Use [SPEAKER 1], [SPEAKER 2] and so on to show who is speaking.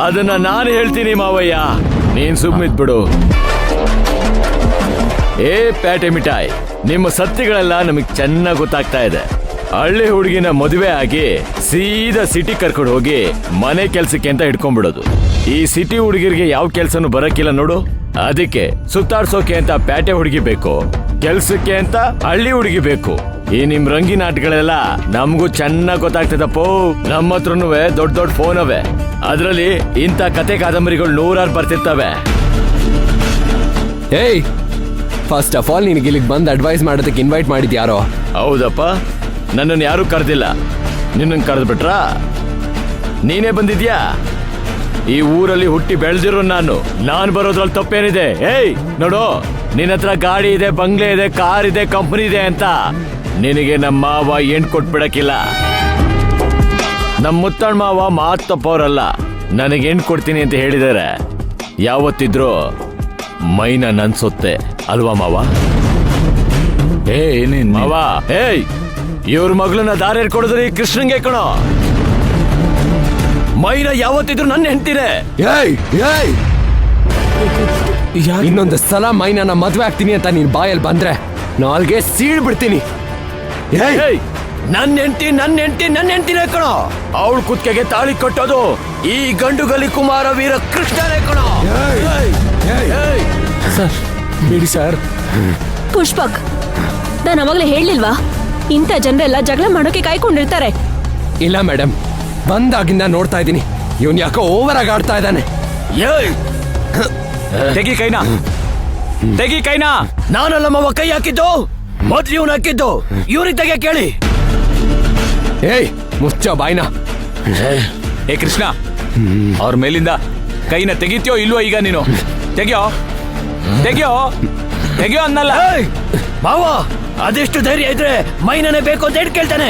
[SPEAKER 1] ಅದನ್ನ ನಾನು ಹೇಳ್ತೀನಿ ಮಾವಯ್ಯ, ನೀನ್ ಸುಮ್ಮಿದ್ಬಿಡು. ಏ ಪ್ಯಾಟೆ ಮಿಠಾಯಿ, ನಿಮ್ಮ ಸತ್ಯಗಳೆಲ್ಲ ನಮಗ್ ಚೆನ್ನಾಗಿ ಗೊತ್ತಾಗ್ತಾ ಇದೆ. ಹಳ್ಳಿ ಹುಡುಗಿನ ಮದುವೆ ಆಗಿ ಸೀದಾ ಸಿಟಿ ಕರ್ಕೊಂಡು ಹೋಗಿ ಮನೆ ಕೆಲ್ಸಕ್ಕೆ ಅಂತ ಇಟ್ಕೊಂಡ್ಬಿಡೋದು. ಈ ಸಿಟಿ ಹುಡುಗಿರಿಗೆ ಯಾವ ಕೆಲ್ಸನೂ ಬರಕ್ಕಿಲ್ಲ ನೋಡು. ಅದಕ್ಕೆ ಸುತ್ತಾಡ್ಸೋಕೆ ಅಂತ ಪ್ಯಾಟೆ ಹುಡುಗಿ ಬೇಕು, ಕೆಲ್ಸಕ್ಕೆ ಅಂತ ಹಳ್ಳಿ ಹುಡುಗಿ ಬೇಕು. ಈ ನಿಮ್ ರಂಗಿನ ಆಟಗಳೆಲ್ಲ ನಮಗೂ ಚೆನ್ನಾಗ್ ಗೊತ್ತಾಗ್ತದಪ್ಪೋ. ನಮ್ಮ ಹತ್ರನೂ ದೊಡ್ಡ ದೊಡ್ಡ ಫೋನ್ ಅವೆ, ಅದ್ರಲ್ಲಿ ಇಂಥ ಕತೆ ಕಾದಂಬರಿಗಳು 100 ಬರ್ತಿರ್ತವೆ.
[SPEAKER 2] ಏಯ್, ಫಸ್ಟ್ ಆಫ್ ಆಲ್ ನಿನಗೆ ಇಲ್ಲಿಗೆ ಬಂದು ಅಡ್ವೈಸ್ ಮಾಡೋದಕ್ಕೆ ಇನ್ವೈಟ್ ಮಾಡಿದ್ಯಾರೋ?
[SPEAKER 1] ಹೌದಪ್ಪ, ನನ್ನನ್ನು ಯಾರು ಕರೆದಿಲ್ಲ. ನಿನ್ನನ್ನು ಕರೆದ್ಬಿಟ್ರಾ? ನೀನೇ ಬಂದಿದ್ಯಾ? ಈ ಊರಲ್ಲಿ ಹುಟ್ಟಿ ಬೆಳೆದಿರೋ ನಾನು ಬರೋದ್ರಲ್ಲಿ ತಪ್ಪೇನಿದೆ? ಏಯ್ ನೋಡು, ನಿನ್ನ ಹತ್ರ ಗಾಡಿ ಇದೆ, ಬಂಗ್ಲೆ ಇದೆ, ಕಾರ್ ಇದೆ, ಕಂಪನಿ ಇದೆ ಅಂತ ನಿನಗೆ ನಮ್ಮ ಮಾವ ಎಂಟು ಕೊಟ್ಬಿಡಕ್ಕಿಲ್ಲ. ನಮ್ಮ ಮುತ್ತಣ್ಣ ಮಾವ ಮಾತು ತಪ್ಪವ್ರಲ್ಲ. ನನಗೆ ಎಂಟು ಕೊಡ್ತೀನಿ ಅಂತ ಹೇಳಿದಾರೆ. ಯಾವತ್ತಿದ್ರು ಮೈನ ನನ್ಸೊತ್ತೆ ಅಲ್ವಾ ಮಾವ?
[SPEAKER 3] ಏನೇನ್
[SPEAKER 1] ಮಾವ, ಏಯ್ ಇವ್ರ ಮಗಳನ್ನ ದಾರಿ ಕೊಡಿದ್ರಿ ಕೃಷ್ಣಂಗೆ ಕಣೋ. ಮೈನ ಯಾವತ್ತಿದ್ರು ನನ್ನ ಹೆಂಡ್ತಿರೆ.
[SPEAKER 2] ಏಯ್ ಏಯ್, ಇನ್ನೊಂದು ಸಲ ಮೈನ ಮದ್ವೆ ಆಗ್ತೀನಿ ಅಂತ ನೀನ್ ಬಾಯಲ್ಲಿ ಬಂದ್ರೆ ನಾಲ್ಗೆ ಸೀಳ್ ಬಿಡ್ತೀನಿ.
[SPEAKER 1] ಏಯ್, ನನ್ನ ಹೆಂಡ್ತಿನೇ ಕಣೋ. ಅವಳು ಕುತ್ತಿಗೆಗೆ ತಾಳಿ ಕಟ್ಟೋದು ಈ ಗಂಡುಗಲಿ ಕುಮಾರ ವೀರ ಕೃಷ್ಣನೇ ಕಣೋ.
[SPEAKER 2] ಸರ್ ಬಿಡಿ ಸರ್.
[SPEAKER 4] ಪುಷ್ಪಕ್, ನಾನು ಅವಾಗಲೇ ಹೇಳಿಲ್ವಾ, ಇಂಥ ಜನರೆಲ್ಲ ಜಗಳ ಮಾಡೋಕೆ ಕಾಯ್ಕೊಂಡಿರ್ತಾರೆ.
[SPEAKER 2] ಇಲ್ಲ ಮೇಡಮ್, ಬಂದಾಗಿಂದ ನೋಡ್ತಾ ಇದ್ದೀನಿ, ಇವನ್ ಯಾಕೋ ಓವರ್ ಆಗಿ ಆಡ್ತಾ ಇದ್ದಾನೆ.
[SPEAKER 1] ಏಯ್,
[SPEAKER 3] ತೆಗಿ ಕೈನಾ, ತೆಗಿ ಕೈನಾ.
[SPEAKER 1] ನಾನಲ್ಲ ಮಾವ ಕೈ ಹಾಕಿದ್ದು, ಮೊದ್ಲು ಇವನು ಹಾಕಿದ್ದು. ಇವ್ರಿಗೆ ತೆಗೆ ಕೇಳಿ.
[SPEAKER 2] ಏಯ್ ಮುಚ್ಚ ಬಾಯ್ನ.
[SPEAKER 3] ಏ ಕೃಷ್ಣ, ಅವ್ರ ಮೇಲಿಂದ ಕೈನ ತೆಗಿತ್ಯೋ ಇಲ್ವೋ ಈಗ ನೀನು? ತೆಗಿಯೋ ತೆಗಿಯೋ ತೆಗಿಯೋ ಅನ್ನಲ್ಲ.
[SPEAKER 1] ಮಾವ, ಅದೆಷ್ಟು ಧೈರ್ಯ ಇದ್ರೆ ಮೈನನೇ ಬೇಕು ಅಂತ ಕೇಳ್ತಾನೆ.